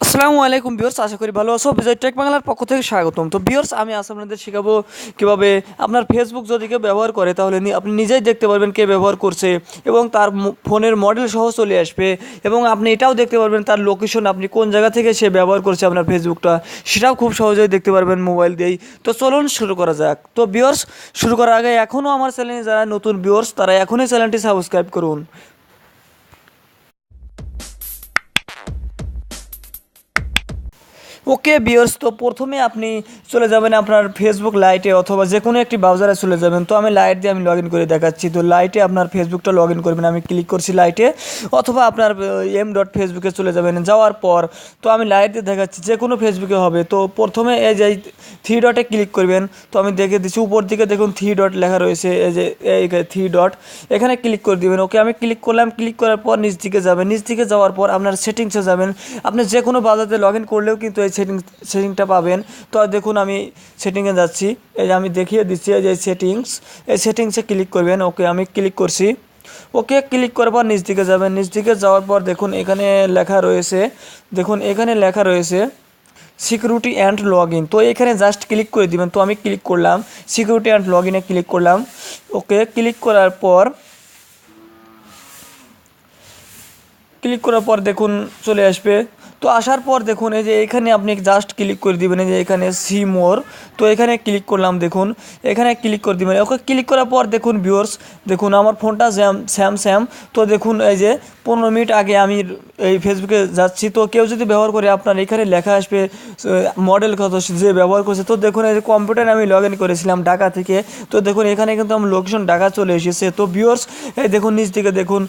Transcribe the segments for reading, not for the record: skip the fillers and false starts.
আসসালামু আলাইকুম ভিউয়ার্স, আশা করি ভালো আছো। বিজয় টেক বাংলার পক্ষ থেকে স্বাগতম। তো ভিউয়ার্স, আমি আজ আপনাদের শেখাবো কীভাবে আপনার ফেসবুক যদি কেউ ব্যবহার করে তাহলে আপনি নিজেই দেখতে পারবেন কে ব্যবহার করছে এবং তার ফোনের মডেল সহ চলে আসবে এবং আপনি এটাও দেখতে পারবেন তার লোকেশন, আপনি কোন জায়গা থেকে সে ব্যবহার করছে আপনার ফেসবুকটা, সেটাও খুব সহজেই দেখতে পারবেন মোবাইল দিয়েই। তো চলুন শুরু করা যাক। তো ভিউয়ার্স, শুরু করার আগে এখনও আমার চ্যানেলে যারা নতুন ভিউয়ার্স তারা এখনই চ্যানেলটি সাবস্ক্রাইব করুন। ওকে ভিউয়ার্স, তো প্রথমে আপনি চলে যাবেন আপনার ফেসবুক লাইটে অথবা যে কোনো একটি ব্রাউজারে চলে যাবেন। তো আমি লাইট দিয়ে লগ ইন করে দেখাচ্ছি। তো লাইটে আপনার ফেসবুকটা লগ ইন করবেন, আমি ক্লিক করছি লাইটে, অথবা আপনার m.ফেসবুকে চলে যাবেন। যাওয়ার পর তো আমি লাইট দিয়ে দেখাচ্ছি, যে কোনো ফেসবুকে হবে। তো প্রথমে এই যে থ্রি ডটে ক্লিক করবেন। তো আমি দেখে দিচ্ছি উপর দিকে দেখুন থ্রি ডট লেখা রয়েছে, এই যে এই থ্রি ডট, এখানে ক্লিক করে দিবেন। ওকে আমি ক্লিক করলাম। ক্লিক করার পর নিচ দিকে যাবেন। নিচ দিকে যাওয়ার পর আপনার সেটিংসে যাবেন। আপনি যে কোনো ব্রাউজারে লগ ইন করলেও কিন্তু এই সেটিংটা পাবেন। তো দেখুন আমি সেটিংয়ে যাচ্ছি, এই যে আমি দেখিয়ে দিচ্ছি, এই যে এই সেটিংসে ক্লিক করবেন। ওকে আমি ক্লিক করছি। ওকে ক্লিক করার পর নিচ দিকে যাবেন। নিচ দিকে যাওয়ার পর দেখুন এখানে লেখা রয়েছে, দেখুন এখানে লেখা রয়েছে সিকিউরিটি অ্যান্ড লগ ইন। তো এখানে জাস্ট ক্লিক করে দিবেন। তো আমি ক্লিক করলাম, সিকিউরিটি অ্যান্ড লগ ইনে ক্লিক করলাম। ওকে ক্লিক করার পর দেখুন চলে আসবে। তো আসার পর দেখুন এই যে এখানে আপনি জাস্ট ক্লিক করে দিবেন, এই যে এখানে সি মোর। তো এখানে ক্লিক করলাম, দেখুন এখানে ক্লিক করে দিবেন। ওকে ক্লিক করার পর দেখুন ভিউয়ার্স, দেখুন আমার ফোনটা স্যামসাং। তো দেখুন এই যে 15 মিনিট আগে আমি এই ফেসবুকে যাচ্ছি। তো কেউ যদি ব্যবহার করে আপনার এখানে লেখা আসবে মডেল কত যে ব্যবহার করছে। তো দেখুন এই যে কম্পিউটারে আমি লগ ইন করেছিলাম ঢাকা থেকে। তো দেখুন এখানে কিন্তু আমার লোকেশন ঢাকা চলে এসেছে। তো ভিউয়ার্স, এই দেখুন নিচ দিকে দেখুন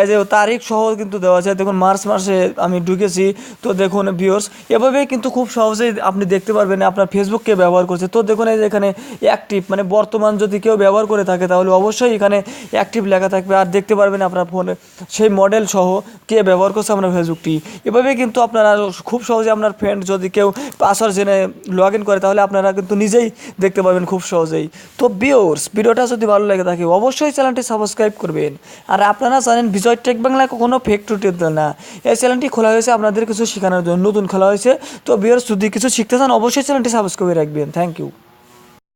এই যে তারিখ সহ কিন্তু দেওয়া আছে, দেখুন মার্চ মাসে আমি ঢুকেছি। তো দেখুন ভিউয়ার্স, এভাবেই কিন্তু খুব সহজেই আপনি দেখতে পারবেন আপনার ফেসবুককে ব্যবহার করছে। তো দেখুন এই যে এখানে অ্যাক্টিভ, মানে বর্তমান যদি কেউ ব্যবহার করে থাকে তাহলে অবশ্যই এখানে অ্যাক্টিভ লেখা থাকবে, আর দেখতে পারবেন আপনার ফোনে সেই মডেল সহ কে ব্যবহার করছে আপনার ফেসবুকটি। এভাবে কিন্তু আপনারা খুব সহজে আপনার ফ্রেন্ড যদি কেউ পাসওয়ার্ড জেনে লগ ইন করে তাহলে আপনারা কিন্তু নিজেই দেখতে পাবেন খুব সহজেই। তো ভিউয়ার্স, ভিডিওটা যদি ভালো লাগে থাকে অবশ্যই চ্যানেলটি সাবস্ক্রাইব করবেন। আর আপনারা জানেন বিজয় টেক বাংলা কোনো ফেক টিউটোরিয়াল না, এই চ্যানেলটি খোলা হয়েছে আপনাদের কিছু শেখানোর জন্য, নতুন খোলা হয়েছে। তো ভিউয়ার্স, যদি কিছু শিখতে চান অবশ্যই চ্যানেলটি সাবস্ক্রাইব করে রাখবেন। Thank you.